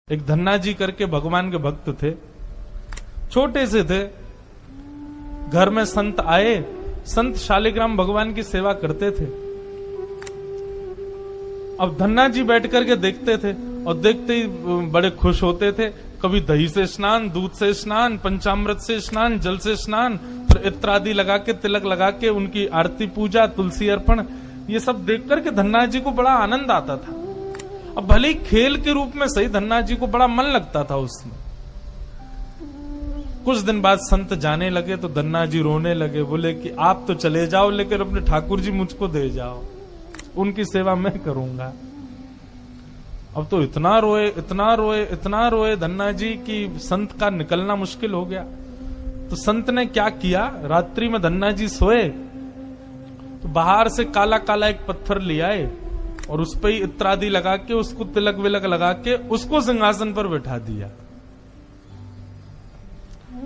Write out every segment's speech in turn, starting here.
एक धन्ना जी करके भगवान के भक्त थे, छोटे से थे। घर में संत आए, संत शालिग्राम भगवान की सेवा करते थे। अब धन्ना जी बैठ करके देखते थे और देखते ही बड़े खुश होते थे। कभी दही से स्नान, दूध से स्नान, पंचामृत से स्नान, जल से स्नान, फिर इत्र आदि लगा के, तिलक लगा के उनकी आरती पूजा, तुलसी अर्पण, ये सब देख करके धन्ना जी को बड़ा आनंद आता था। अब भले ही खेल के रूप में सही, धन्ना जी को बड़ा मन लगता था उसमें। कुछ दिन बाद संत जाने लगे तो धन्ना जी रोने लगे, बोले कि आप तो चले जाओ लेकिन अपने ठाकुर जी मुझको दे जाओ, उनकी सेवा मैं करूंगा। अब तो इतना रोए, इतना रोए, इतना रोए धन्ना जी की संत का निकलना मुश्किल हो गया। तो संत ने क्या किया, रात्रि में धन्ना जी सोए तो बाहर से काला काला एक पत्थर ले आए और उस पर ही इत्र आदि लगा के, उसको तिलक विलक लगा के उसको सिंहासन पर बैठा दिया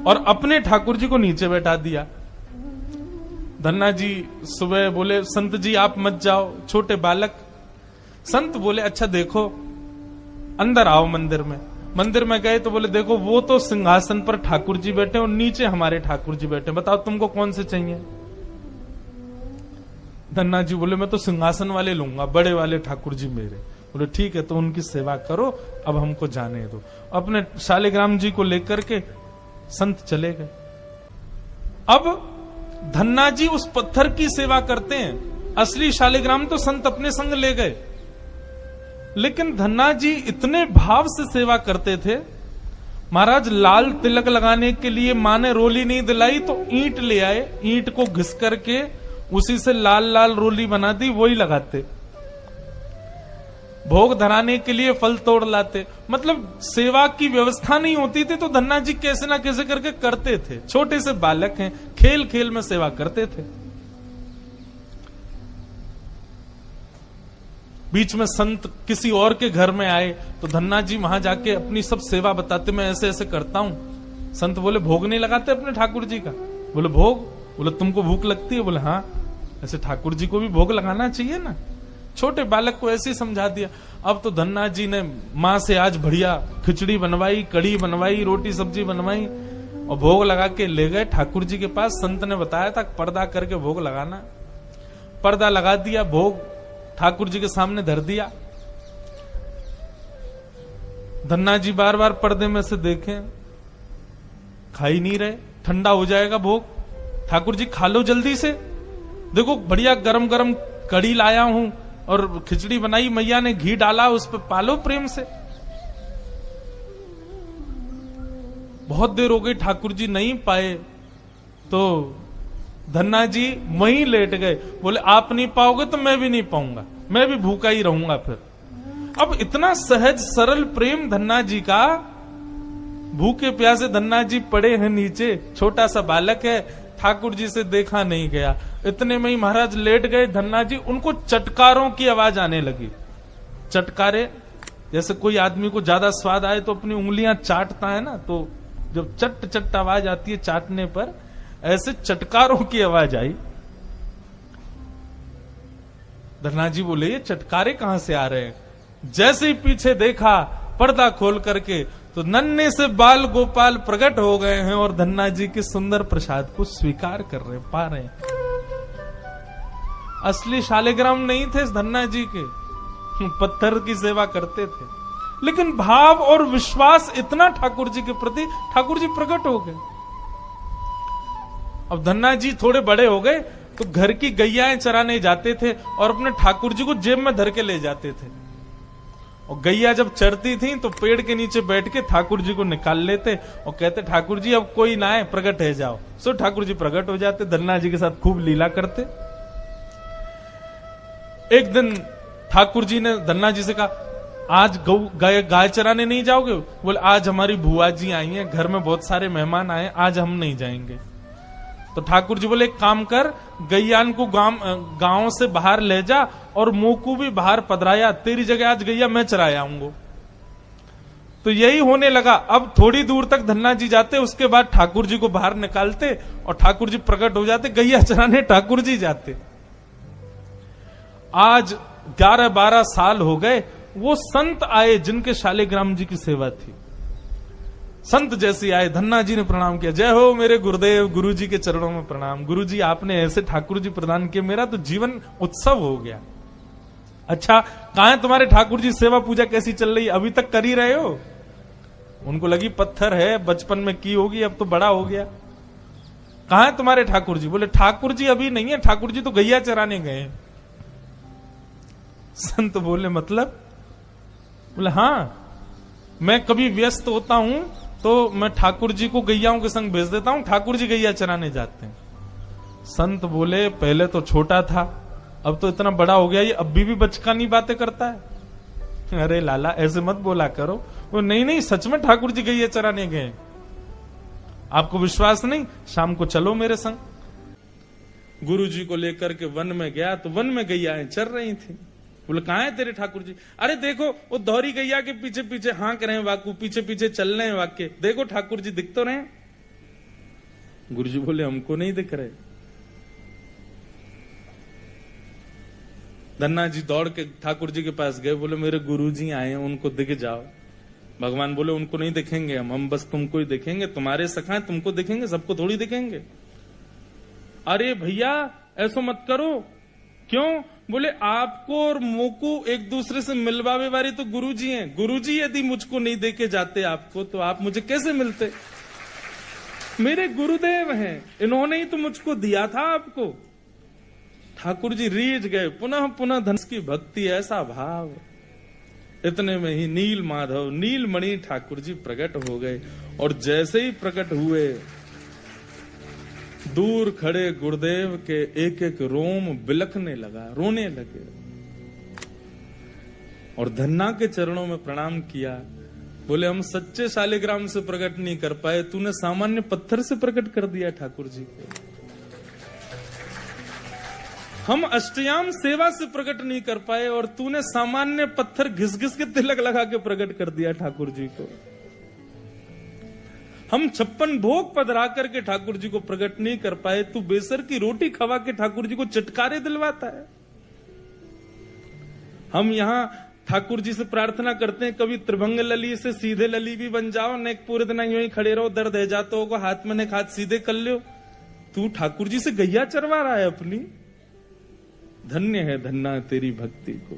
और अपने ठाकुर जी को नीचे बैठा दिया। धन्ना जी सुबह बोले, संत जी आप मत जाओ, छोटे बालक। संत बोले, अच्छा देखो, अंदर आओ मंदिर में। मंदिर में गए तो बोले, देखो वो तो सिंहासन पर ठाकुर जी बैठे और नीचे हमारे ठाकुर जी बैठे, बताओ तुमको कौन से चाहिए। धन्ना जी बोले, मैं तो सिंहासन वाले लूंगा, बड़े वाले ठाकुर जी मेरे। बोले ठीक है, तो उनकी सेवा करो, अब हमको जाने दो। अपने शालिग्राम जी को लेकर के संत चले गए। अब धन्ना जी उस पत्थर की सेवा करते हैं, असली शालिग्राम तो संत अपने संग ले गए, लेकिन धन्ना जी इतने भाव से सेवा करते थे। महाराज लाल तिलक लगाने के लिए मां ने रोली नहीं दिलाई तो ईंट ले आए, ईंट को घिस करके उसी से लाल लाल रोली बना दी, वही लगाते। भोग धराने के लिए फल तोड़ लाते। मतलब सेवा की व्यवस्था नहीं होती थी तो धन्ना जी कैसे ना कैसे करके करते थे। छोटे से बालक हैं, खेल खेल में सेवा करते थे। बीच में संत किसी और के घर में आए तो धन्ना जी वहां जाके अपनी सब सेवा बताते, मैं ऐसे ऐसे करता हूं। संत बोले, भोग नहीं लगाते अपने ठाकुर जी का। बोले भोग, बोले तुमको भूख लगती है। बोले हाँ, ऐसे ठाकुर जी को भी भोग लगाना चाहिए ना। छोटे बालक को ऐसे ही समझा दिया। अब तो धन्ना जी ने मां से आज बढ़िया खिचड़ी बनवाई, कड़ी बनवाई, रोटी सब्जी बनवाई और भोग लगा के ले गए ठाकुर जी के पास। संत ने बताया था पर्दा करके भोग लगाना। पर्दा लगा दिया, भोग ठाकुर जी के सामने धर दिया। धन्ना जी बार बार पर्दे में से देखें, खा ही नहीं रहे, ठंडा हो जाएगा भोग। ठाकुर जी खा लो जल्दी से, देखो बढ़िया गरम गरम कड़ी लाया हूं और खिचड़ी बनाई, मैया ने घी डाला, उस पर पालो प्रेम से। बहुत देर हो गई, ठाकुर जी नहीं पाए तो धन्ना जी वहीं लेट गए। बोले आप नहीं पाओगे तो मैं भी नहीं पाऊंगा, मैं भी भूखा ही रहूंगा फिर। अब इतना सहज सरल प्रेम धन्ना जी का, भूखे प्यासे धन्ना जी पड़े हैं नीचे, छोटा सा बालक है, ठाकुर जी से देखा नहीं गया। इतने में ही महाराज लेट गए धन्ना जी, उनको चटकारों की आवाज आने लगी। चटकारे, जैसे कोई आदमी को ज्यादा स्वाद आए तो अपनी उंगलियां चाटता है ना, तो जब चट चट आवाज आती है चाटने पर, ऐसे चटकारों की आवाज आई। धन्ना जी बोले, ये चटकारे कहां से आ रहे हैं। जैसे ही पीछे देखा, पर्दा खोल करके तो नन्हे से बाल गोपाल प्रकट हो गए हैं और धन्ना जी के सुंदर प्रसाद को स्वीकार कर रहे, पा रहे हैं। असली शालिग्राम नहीं थे धन्ना जी के, पत्थर की सेवा करते थे, लेकिन भाव और विश्वास इतना ठाकुर जी के प्रति, ठाकुर जी प्रकट हो गए। अब धन्ना जी थोड़े बड़े हो गए तो घर की गैयाएं चराने जाते थे और अपने ठाकुर जी को जेब में धर के ले जाते थे। और गैया जब चरती थी तो पेड़ के नीचे बैठ के ठाकुर जी को निकाल लेते और कहते, ठाकुर जी अब कोई ना आए, प्रकट है जाओ। सो ठाकुर जी प्रकट हो जाते, धन्ना जी के साथ खूब लीला करते। एक दिन ठाकुर जी ने धन्ना जी से कहा, आज गाय चराने नहीं जाओगे। बोले आज हमारी बुआ जी आई हैं, घर में बहुत सारे मेहमान आए, आज हम नहीं जाएंगे। तो ठाकुर जी बोले, एक काम कर, गैयान को गांव से बाहर ले जा और मुंह को भी बाहर पधराया, तेरी जगह आज गैया मैं चराया आऊंगा। तो यही होने लगा। अब थोड़ी दूर तक धन्ना जी जाते, उसके बाद ठाकुर जी को बाहर निकालते और ठाकुर जी प्रकट हो जाते, गैया चराने ठाकुर जी जाते। आज 11-12 साल हो गए, वो संत आए जिनके शालिग्राम जी की सेवा थी। संत जैसे आए, धन्ना जी ने प्रणाम किया, जय हो मेरे गुरुदेव, गुरु जी के चरणों में प्रणाम। गुरु जी आपने ऐसे ठाकुर जी प्रदान किए, मेरा तो जीवन उत्सव हो गया। अच्छा, कहां है तुम्हारे ठाकुर जी, सेवा पूजा कैसी चल रही, अभी तक कर ही रहे हो? उनको लगी पत्थर है, बचपन में की होगी, अब तो बड़ा हो गया। कहां है तुम्हारे ठाकुर जी? बोले ठाकुर जी अभी नहीं है, ठाकुर जी तो गैया चराने गए। संत बोले मतलब? बोले हाँ, मैं कभी व्यस्त होता हूं तो मैं ठाकुर जी को गैयाओं के संग भेज देता हूं, ठाकुर जी गैया चराने जाते हैं। संत बोले पहले तो छोटा था, अब तो इतना बड़ा हो गया, ये अब भी बचकानी बातें करता है। अरे लाला ऐसे मत बोला करो। वो नहीं नहीं, सच में ठाकुर जी गैया चराने गए। आपको विश्वास नहीं? शाम को चलो मेरे संग। गुरु जी को लेकर के वन में गया तो वन में गैयाएं चर रही थी। बोले कहां है तेरे ठाकुर जी? अरे देखो वो दोहरी गैया के पीछे पीछे हाँक रहे हैं, वाकू पीछे पीछे चल रहे हैं वाक्य, देखो ठाकुर जी दिख तो रहे। गुरु जी बोले हमको नहीं दिख रहे। धन्ना जी दौड़ के ठाकुर जी के पास गए, बोले मेरे गुरु जी आए हैं, उनको दिख जाओ। भगवान बोले उनको नहीं दिखेंगे हम बस तुमको ही दिखेंगे, तुम्हारे सखा हैं, तुमको दिखेंगे, सबको थोड़ी दिखेंगे। अरे भैया ऐसा मत करो। क्यों? बोले आपको और मोको एक दूसरे से मिलवावे वाले तो गुरुजी हैं। गुरुजी यदि मुझको नहीं देके जाते आपको, तो आप मुझे कैसे मिलते? मेरे गुरुदेव हैं, इन्होंने ही तो मुझको दिया था आपको। ठाकुर जी रीझ गए, पुनः पुनः धन की भक्ति, ऐसा भाव। इतने में ही नील माधव, नीलमणि ठाकुर जी प्रकट हो गए। और जैसे ही प्रकट हुए, दूर खड़े गुरुदेव के एक एक रोम बिलखने लगा, रोने लगे। और धन्ना के चरणों में प्रणाम किया। बोले हम सच्चे शालिग्राम से प्रकट नहीं कर पाए, तूने सामान्य पत्थर से प्रकट कर दिया ठाकुर जी को। हम अष्टयाम सेवा से प्रकट नहीं कर पाए और तूने सामान्य पत्थर घिस घिस के तिलक लगा के प्रकट कर दिया ठाकुर जी को। हम 56 भोग पधरा करके ठाकुर जी को प्रकट नहीं कर पाए, तू बेसर की रोटी खवा के ठाकुर जी को चटकारे दिलवाता है। हम यहाँ ठाकुर जी से प्रार्थना करते हैं, कभी त्रिभंग लली से सीधे लली भी बन जाओ, न पूरे दिन यूं ही खड़े रहो, दर्द है जाते हो, हाथ में ने हाथ सीधे कर लो। तू ठाकुर जी से गैया चरवा रहा है अपनी। धन्य है धन्ना तेरी भक्ति को।